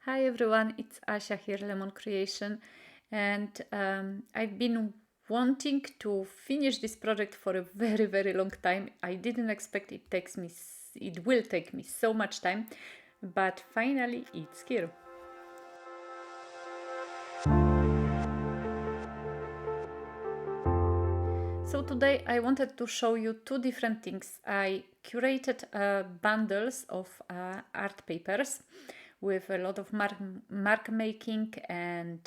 Hi everyone, it's Asia here, Lemon Creation, and I've been wanting to finish this project for a very long time. I didn't expect it will take me so much time, but finally it's here. So today I wanted to show you two different things. I curated bundles of art papers with a lot of mark making and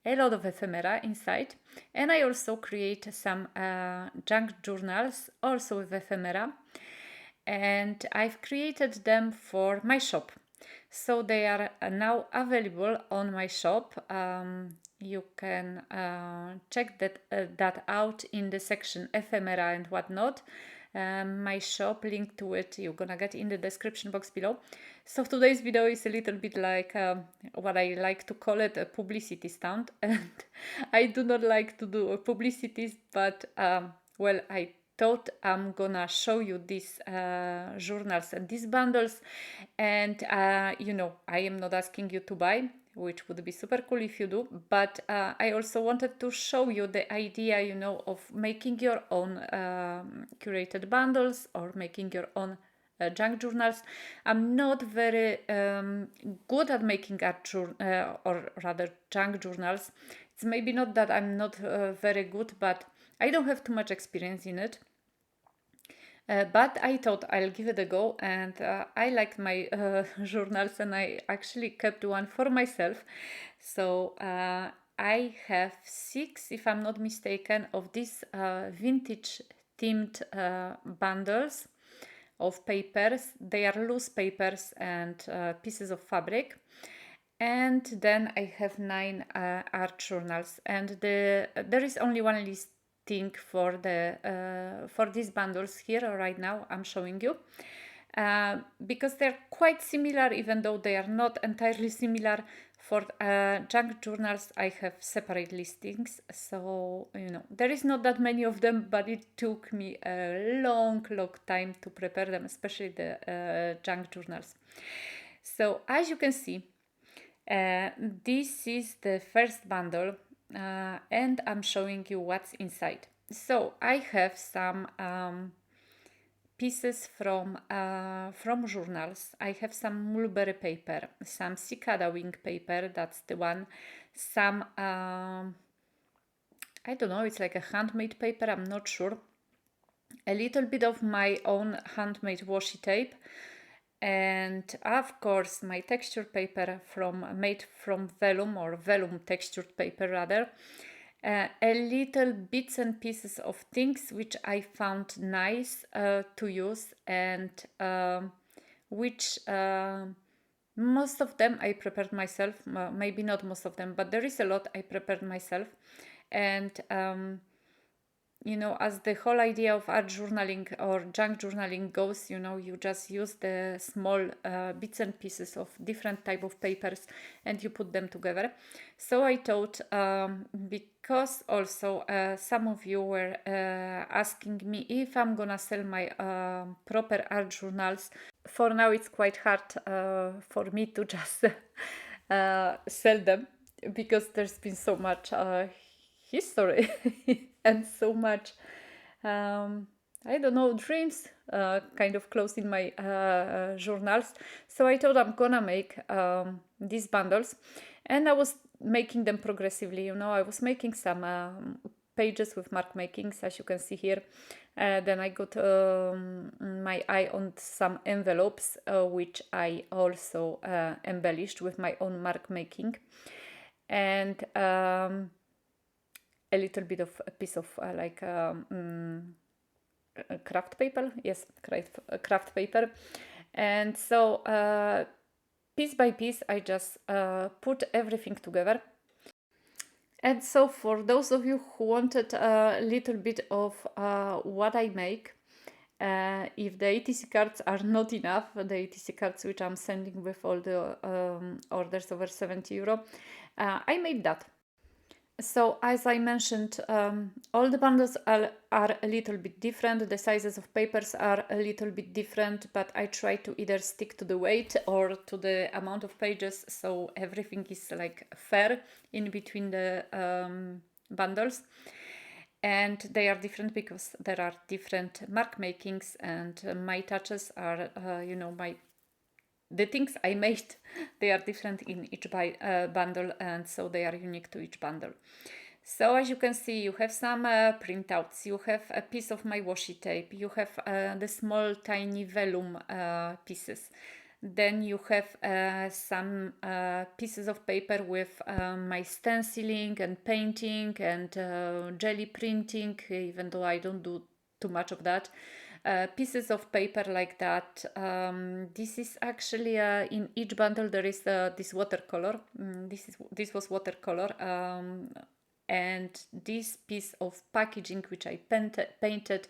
a lot of ephemera inside. And I also create some junk journals also with ephemera. And I've created them for my shop. So they are now available on my shop. You can check that out in the section ephemera and whatnot. My shop, link to it, you're gonna get in the description box below. So today's video is a little bit like what I like to call it a publicity stunt. And I do not like to do publicities, but well, I thought I'm gonna show you these journals and these bundles, and you know, I am not asking you to buy, which would be super cool if you do, but I also wanted to show you the idea, you know, of making your own curated bundles or making your own junk journals. I'm not very good at making or rather junk journals. It's maybe not that I'm not very good, but I don't have too much experience in it. But I thought I'll give it a go, and I liked my journals, and I actually kept one for myself. So I have 6, if I'm not mistaken, of these vintage themed bundles of papers. They are loose papers and pieces of fabric. And then I have 9 art journals, and there is only one list for these bundles here right now I'm showing you, because they're quite similar, even though they are not entirely similar. For junk journals I have separate listings, so you know, there is not that many of them, but it took me a long time to prepare them, especially the junk journals. So as you can see, this is the first bundle, and I'm showing you what's inside. So I have some pieces from journals. I have some mulberry paper, some cicada wing paper, that's the one, some I don't know, it's like a handmade paper, I'm not sure, a little bit of my own handmade washi tape, and of course my texture paper made from vellum, or vellum textured paper rather. A little bits and pieces of things which I found nice to use, and which most of them I prepared myself. Maybe not most of them, but there is a lot I prepared myself. And you know, as the whole idea of art journaling or junk journaling goes, you know, you just use the small bits and pieces of different type of papers and you put them together. So I thought, because also some of you were asking me if I'm gonna sell my proper art journals. For now it's quite hard for me to just sell them, because there's been so much history and so much I don't know, dreams kind of close in my journals. So I thought I'm gonna make these bundles, and I was making them progressively. You know, I was making some pages with mark makings, as you can see here. Then I got my eye on some envelopes, which I also embellished with my own mark making, and a little bit of a piece of craft paper. Yes, craft paper. And so piece by piece I just put everything together. And so for those of you who wanted a little bit of what I make, if the ATC cards are not enough, the ATC cards which I'm sending with all the orders over €70, I made that. So as I mentioned, all the bundles are a little bit different. The sizes of papers are a little bit different, but I try to either stick to the weight or to the amount of pages, so everything is like fair in between the bundles. And they are different because there are different mark makings, and my touches are, the things I made, they are different in each bundle, and so they are unique to each bundle. So as you can see, you have some printouts, you have a piece of my washi tape, you have the small tiny vellum pieces. Then you have some pieces of paper with my stenciling and painting and jelly printing, even though I don't do too much of that. Pieces of paper like that. This is actually in each bundle there is this watercolor. This was watercolor, and this piece of packaging which I painted.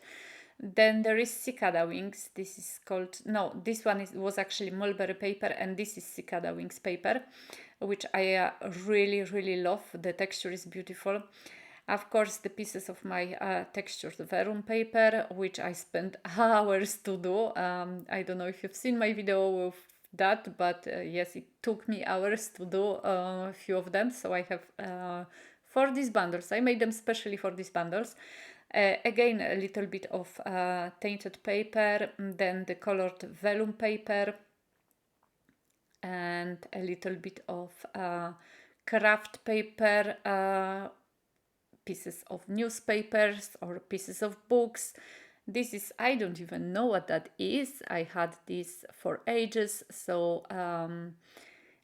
Then there is cicada wings. This is called, no, this one was actually mulberry paper, and this is cicada wings paper, which I really love. The texture is beautiful. Of course, the pieces of my textured vellum paper, which I spent hours to do. I don't know if you've seen my video with that, but yes, it took me hours to do a few of them. So I have for these bundles, I made them specially for these bundles. Again, a little bit of tainted paper, then the colored vellum paper, and a little bit of craft paper, pieces of newspapers or pieces of books. This is, I don't even know what that is. I had this for ages, so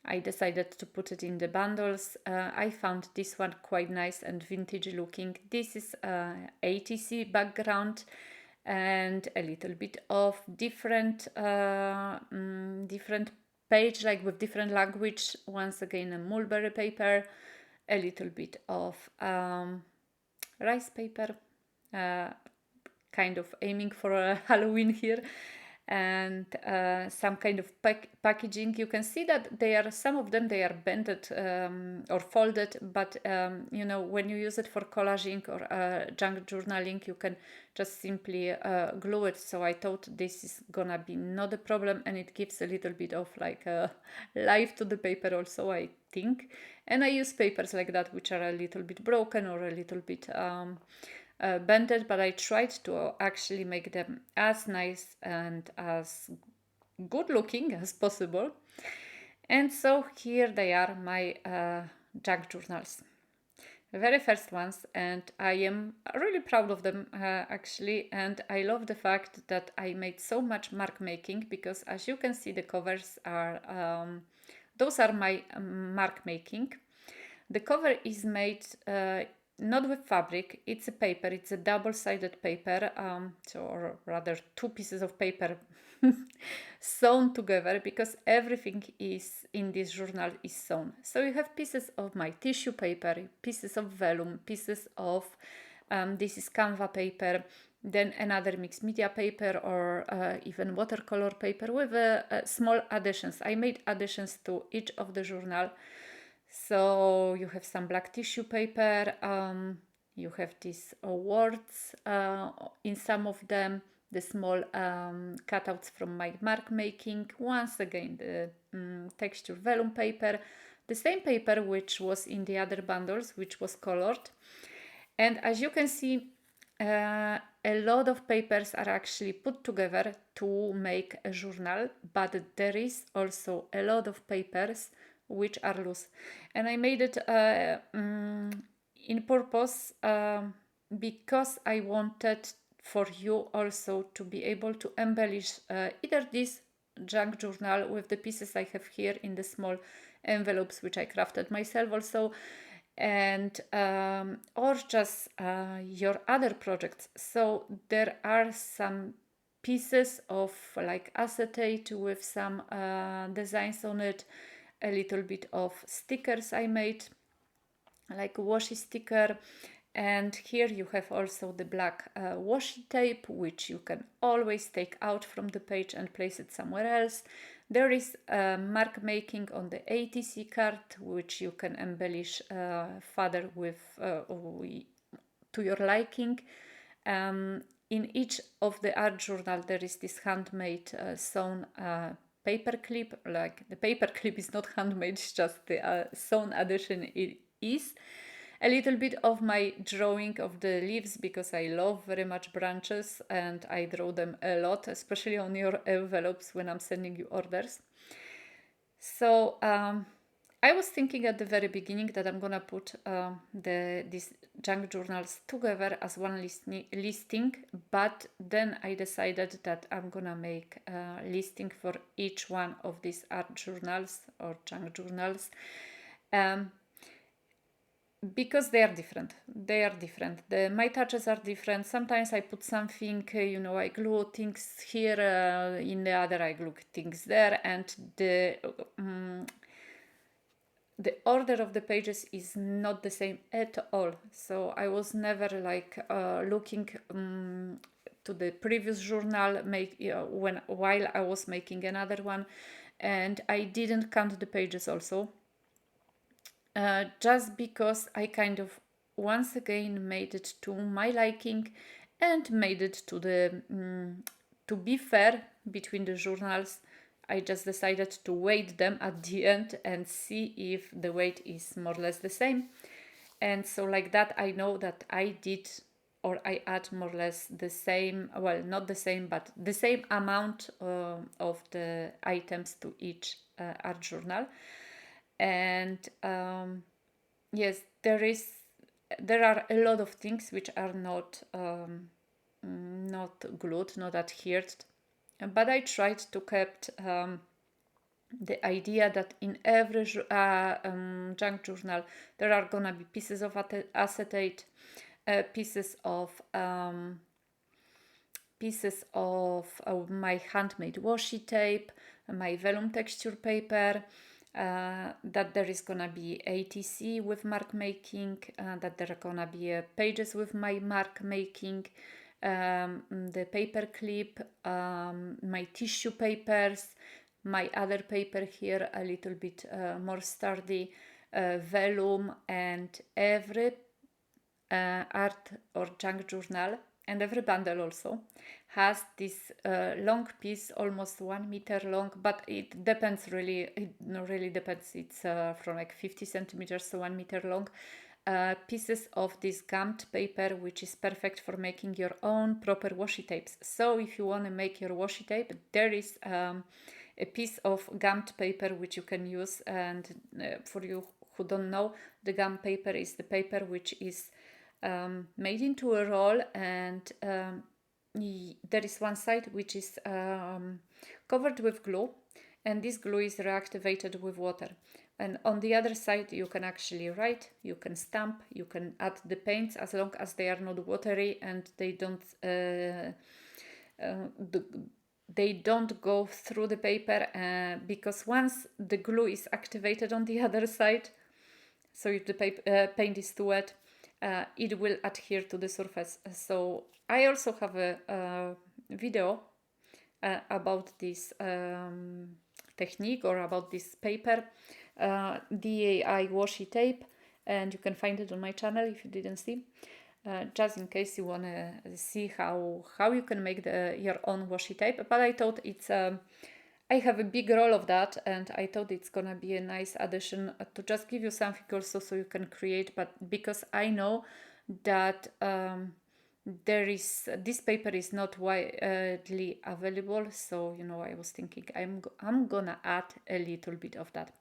I decided to put it in the bundles. I found this one quite nice and vintage looking. This is ATC background and a little bit of different different page, like with different language. Once again, a mulberry paper, a little bit of rice paper, kind of aiming for Halloween here, and some kind of packaging. You can see that they are, some of them, they are bended or folded, but when you use it for collaging or junk journaling, you can just simply glue it. So I thought this is gonna be not a problem, and it gives a little bit of like life to the paper also, I think. And I use papers like that which are a little bit broken or a little bit bended, but I tried to actually make them as nice and as good looking as possible. And so here they are, my junk journals, the very first ones, and I am really proud of them actually. And I love the fact that I made so much mark making, because as you can see, the covers are those are my mark making. The cover is made not with fabric, it's a paper, it's a double-sided paper, or rather two pieces of paper sewn together, because everything is in this journal is sewn. So you have pieces of my tissue paper, pieces of vellum, pieces of this is Canva paper, then another mixed media paper, or even watercolor paper with small additions. I made additions to each of the journal. So you have some black tissue paper, you have these words in some of them, the small cutouts from my mark making. Once again, the texture vellum paper, the same paper which was in the other bundles, which was colored. And as you can see, a lot of papers are actually put together to make a journal, but there is also a lot of papers which are loose. And I made it in purpose because I wanted for you also to be able to embellish either this junk journal with the pieces I have here in the small envelopes, which I crafted myself also, and or just your other projects. So there are some pieces of like acetate with some designs on it, a little bit of stickers I made, like a washi sticker. And here you have also the black washi tape, which you can always take out from the page and place it somewhere else. There is mark making on the ATC card, which you can embellish further with to your liking. In each of the art journal, there is this handmade sewn paper clip. Like the paper clip is not handmade, it's just the sewn addition it is. A little bit of my drawing of the leaves, because I love very much branches and I draw them a lot, especially on your envelopes when I'm sending you orders. So I was thinking at the very beginning that I'm gonna put these junk journals together as one listing, but then I decided that I'm gonna make a listing for each one of these art journals or junk journals. Because they are different. They are different. My touches are different. Sometimes I put something, I glue things here, in the other I glue things there, and the order of the pages is not the same at all. So I was never like looking to the previous journal while I was making another one, and I didn't count the pages also. Just because I kind of once again made it to my liking and made it to be fair between the journals. I just decided to weight them at the end and see if the weight is more or less the same. And so like that, I know that I did, or I add more or less the same, well, not the same, but the same amount of the items to each art journal. And yes, there are a lot of things which are not glued, not adhered, but I tried to keep the idea that in every junk journal there are gonna be pieces of acetate, pieces of my handmade washi tape, my vellum texture paper, that there is gonna be ATC with mark making, that there are gonna be pages with my mark making, the paper clip, my tissue papers, my other paper here a little bit more sturdy, vellum, and every art or junk journal and every bundle also has this long piece, almost 1 meter long, but it depends really, it really depends, it's from like 50 centimeters to 1 meter long, pieces of this gummed paper, which is perfect for making your own proper washi tapes. So if you want to make your washi tape, there is a piece of gummed paper which you can use. And for you who don't know, the gum paper is the paper which is made into a roll, and there is one side which is covered with glue, and this glue is reactivated with water. And on the other side, you can actually write, you can stamp, you can add the paints, as long as they are not watery and they don't go through the paper, because once the glue is activated on the other side, so if the paint is too wet, it will adhere to the surface. So I also have a video about this technique, or about this paper, DAI washi tape, and you can find it on my channel if you didn't see, just in case you want to see how you can make your own washi tape. But I thought it's I have a big roll of that, and I thought it's gonna be a nice addition to just give you something also so you can create. But because I know that this paper is not widely available, so I was thinking I'm gonna add a little bit of that.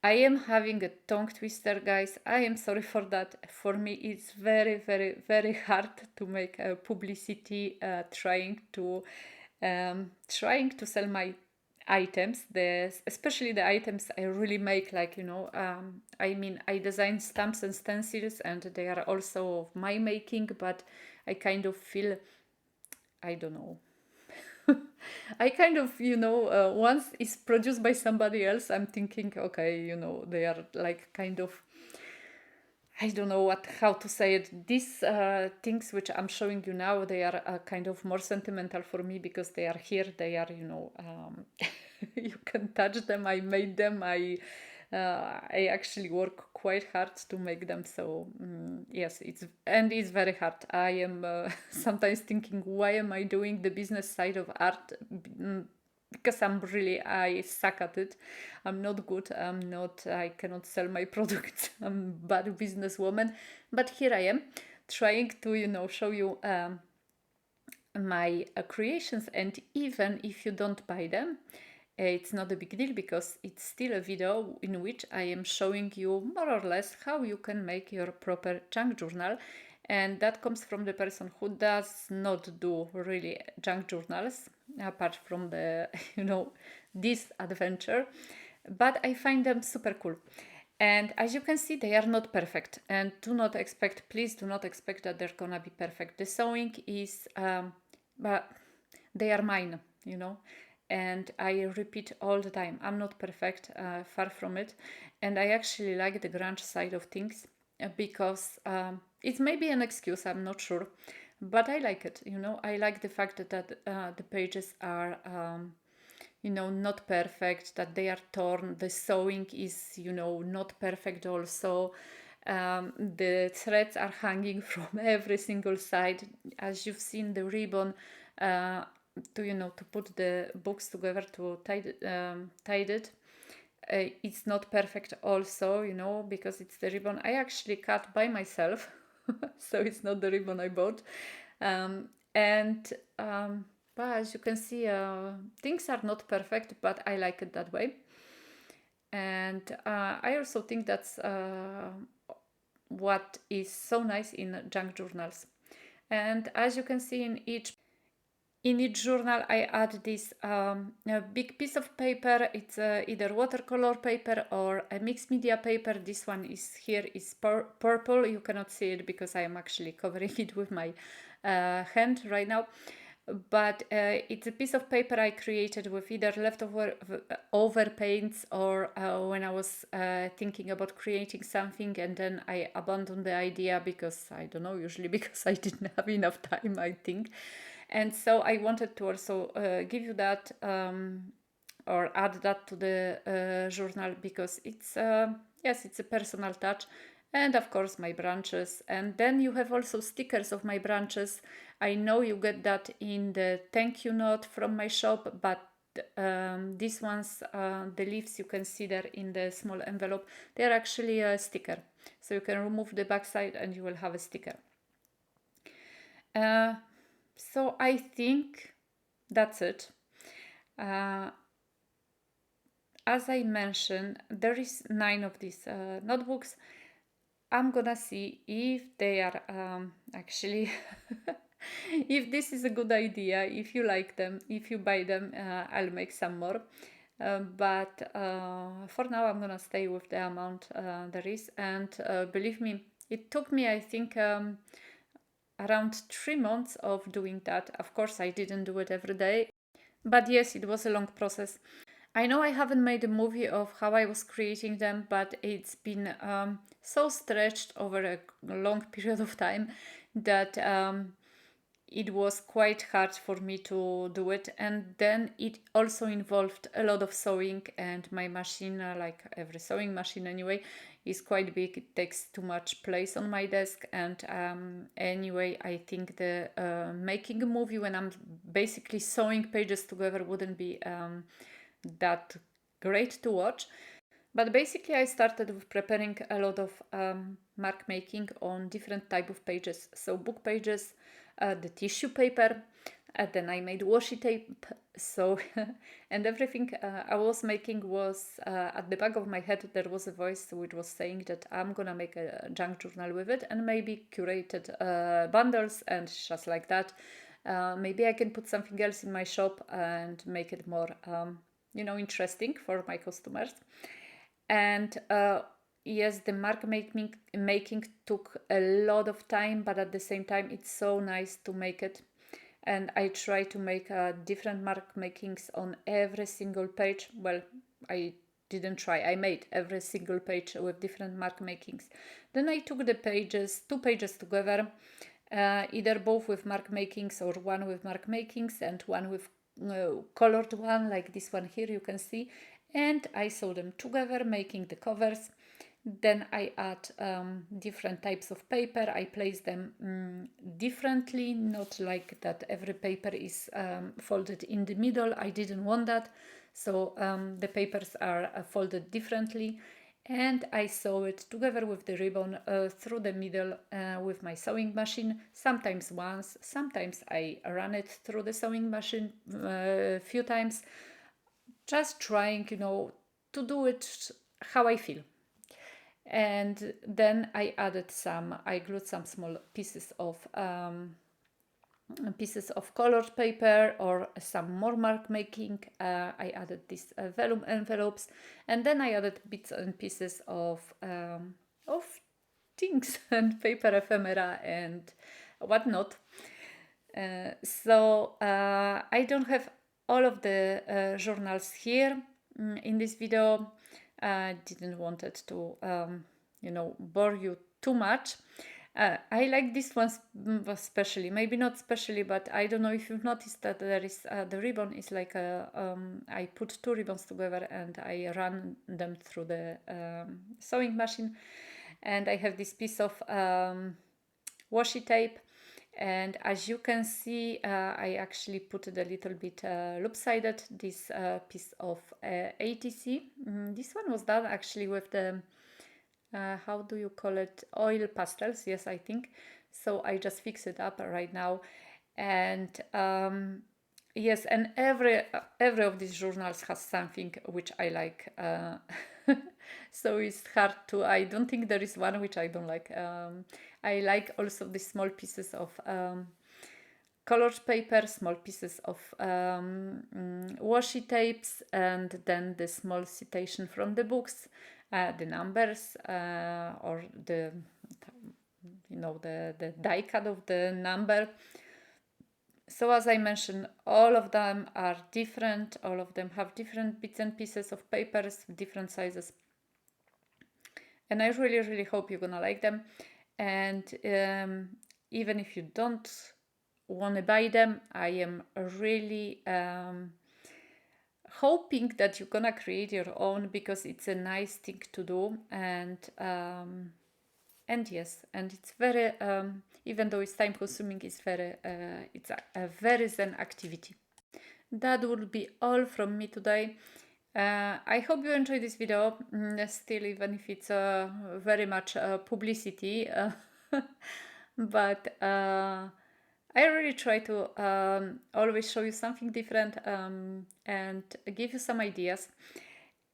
I am having a tongue twister, guys. I am sorry for that. For me, it's very, very, very hard to make a publicity, trying to sell my items, especially the items I really make, like I design stamps and stencils, and they are also of my making, but I kind of feel, I don't know, I kind of once it's produced by somebody else, I'm thinking, okay, they are like kind of, I don't know how to say it. These things which I'm showing you now, they are kind of more sentimental for me, because they are here. They are, You can touch them. I made them. I actually work quite hard to make them. So yes, it's very hard. I am sometimes thinking, why am I doing the business side of art? Because I suck at it. I'm not good. I cannot sell my products. I'm a bad businesswoman. But here I am, trying to, show you my creations. And even if you don't buy them, it's not a big deal, because it's still a video in which I am showing you more or less how you can make your proper junk journal. And that comes from the person who does not do really junk journals, apart from the, this adventure. But I find them super cool. And as you can see, they are not perfect. And please do not expect that they're gonna be perfect. The sewing is, but they are mine, and I repeat all the time, I'm not perfect, far from it. And I actually like the grunge side of things, because it's maybe an excuse, I'm not sure, but I like it. I like the fact that the pages are not perfect, that they are torn, the sewing is not perfect also. The threads are hanging from every single side. As you've seen, the ribbon to put the books together, to tie it, it's not perfect also, because it's the ribbon I actually cut by myself. So it's not the ribbon I bought. But as you can see, things are not perfect, but I like it that way. And I also think that's what is so nice in junk journals. And as you can see, in each journal I add this a big piece of paper. It's either watercolor paper or a mixed media paper. This one is purple. You cannot see it because I am actually covering it with my hand right now. But it's a piece of paper I created with either leftover over paints, or when I was thinking about creating something and then I abandoned the idea because, I don't know, usually because I didn't have enough time, I think. And so I wanted to also give you that, or add that to the journal, because it's, yes, it's a personal touch. And of course my branches. And then you have also stickers of my branches. I know you get that in the thank you note from my shop, but these ones, the leaves you can see there in the small envelope, they're actually a sticker. So you can remove the backside and you will have a sticker. So I think that's it. As I mentioned, there is 9 of these notebooks. I'm gonna see if they are actually if this is a good idea, if you like them, if you buy them, I'll make some more. But for now, I'm gonna stay with the amount there is. And believe me, it took me, I think, around 3 months of doing that. Of course, I didn't do it every day, but yes, it was a long process. I know I haven't made a movie of how I was creating them, but it's been so stretched over a long period of time that it was quite hard for me to do it. And then it also involved a lot of sewing, and my machine, like every sewing machine anyway, is quite big. It takes too much place on my desk. And anyway, I think the making a movie when I'm basically sewing pages together wouldn't be that great to watch. But basically I started with preparing a lot of mark making on different type of pages. So book pages, the tissue paper, then I made washi tape. So and everything I was making was at the back of my head there was a voice which was saying that I'm gonna make a junk journal with it, and maybe curated bundles and just like that. Maybe I can put something else in my shop and make it more interesting for my customers. And yes, the mark making took a lot of time, but at the same time it's so nice to make it. And I try to make different mark makings on every single page. Well, I didn't try, I made every single page with different mark makings. Then I took the pages, 2 pages together, either both with mark makings or one with mark makings and one with colored one like this one here, you can see, and I sew them together, making the covers. Then I add different types of paper. I place them differently, not like that every paper is folded in the middle. I didn't want that, so the papers are folded differently, and I sew it together with the ribbon through the middle with my sewing machine, sometimes once, sometimes I run it through the sewing machine a few times, just trying, you know, to do it how I feel. And then I glued some small pieces of colored paper or some more mark making. I added these vellum envelopes, and then I added bits and pieces of things and paper ephemera and whatnot. So I don't have all of the journals here in this video. I didn't want it to you know, bore you too much. I like this one especially, maybe not especially, but I don't know if you've noticed that there is the ribbon is like I put two ribbons together and I run them through the sewing machine, and I have this piece of washi tape, and as you can see, I actually put it a little bit loop-sided, this piece of ATC. This one was done actually with the how do you call it, oil pastels, yes, I think so. I just fix it up right now, and yes, and every of these journals has something which I like. So it's hard to, I don't think there is one which I don't like. I like also the small pieces of colored paper, small pieces of washi tapes, and then the small citation from the books, the numbers or the, you know, the die cut of the number. So as I mentioned, all of them are different. All of them have different bits and pieces of papers, different sizes. And I really, really hope you're gonna like them. And even if you don't want to buy them, I am really hoping that you're gonna create your own, because it's a nice thing to do. And yes, and it's very even though it's time consuming, it's very it's a very zen activity. That would be all from me today. I hope you enjoyed this video, still, even if it's very much publicity, but I really try to always show you something different and give you some ideas.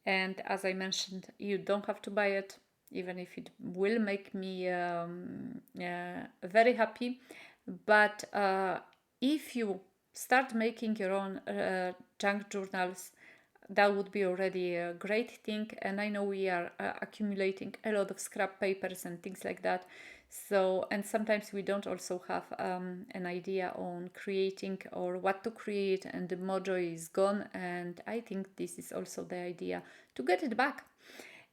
And as I mentioned, you don't have to buy it, even if it will make me very happy. But if you start making your own junk journals, that would be already a great thing. And I know we are accumulating a lot of scrap papers and things like that. So, and sometimes we don't also have an idea on creating or what to create, and the mojo is gone. And I think this is also the idea, to get it back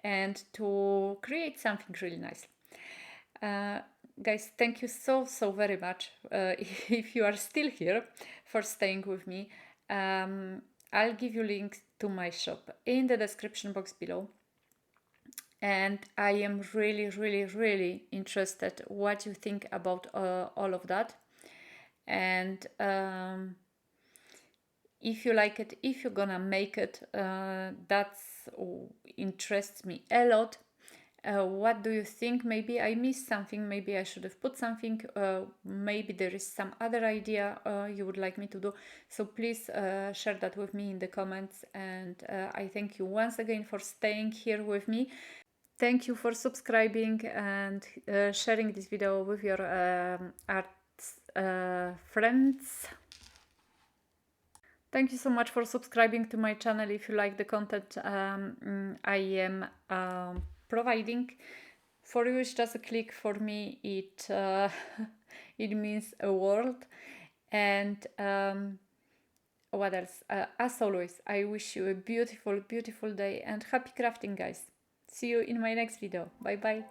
and to create something really nice. Guys, thank you so very much if you are still here, for staying with me. I'll give you links to my shop in the description box below, and I am really interested what you think about all of that. And if you like it, if you're gonna make it, that's interests me a lot. What do you think? Maybe I missed something, maybe I should have put something, maybe there is some other idea you would like me to do. So please share that with me in the comments. And I thank you once again for staying here with me. Thank you for subscribing and sharing this video with your art friends. Thank you so much for subscribing to my channel if you like the content I am providing. For you, it's just a click. For me, it it means a world. And what else? As always, I wish you a beautiful day and happy crafting, guys. See you in my next video. Bye bye.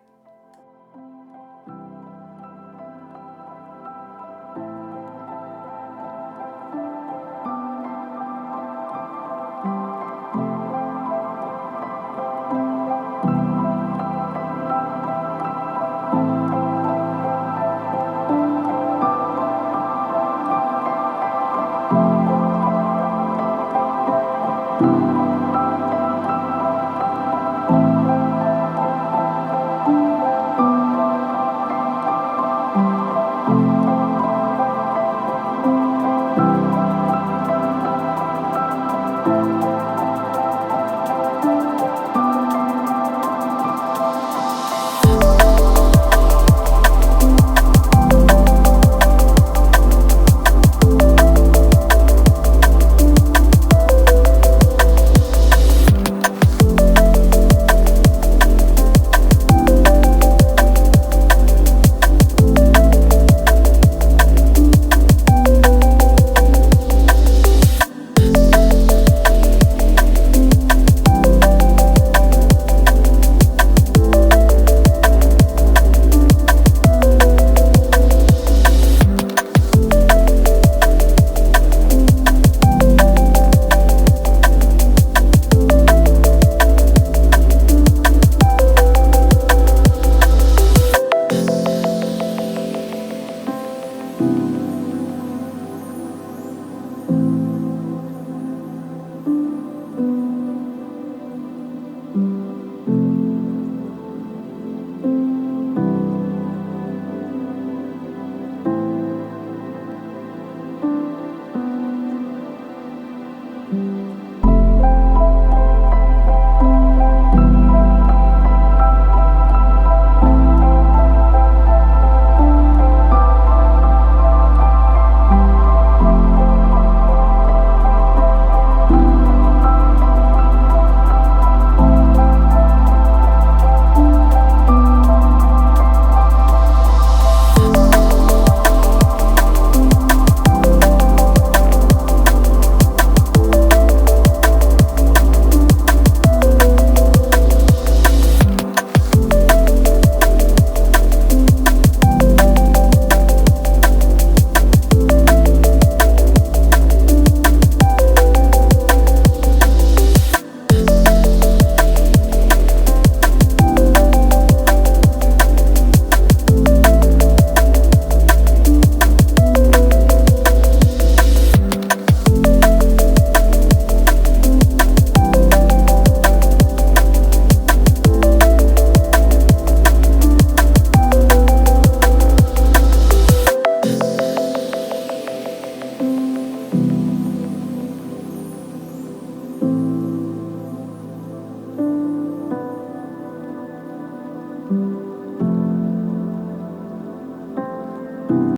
Bye!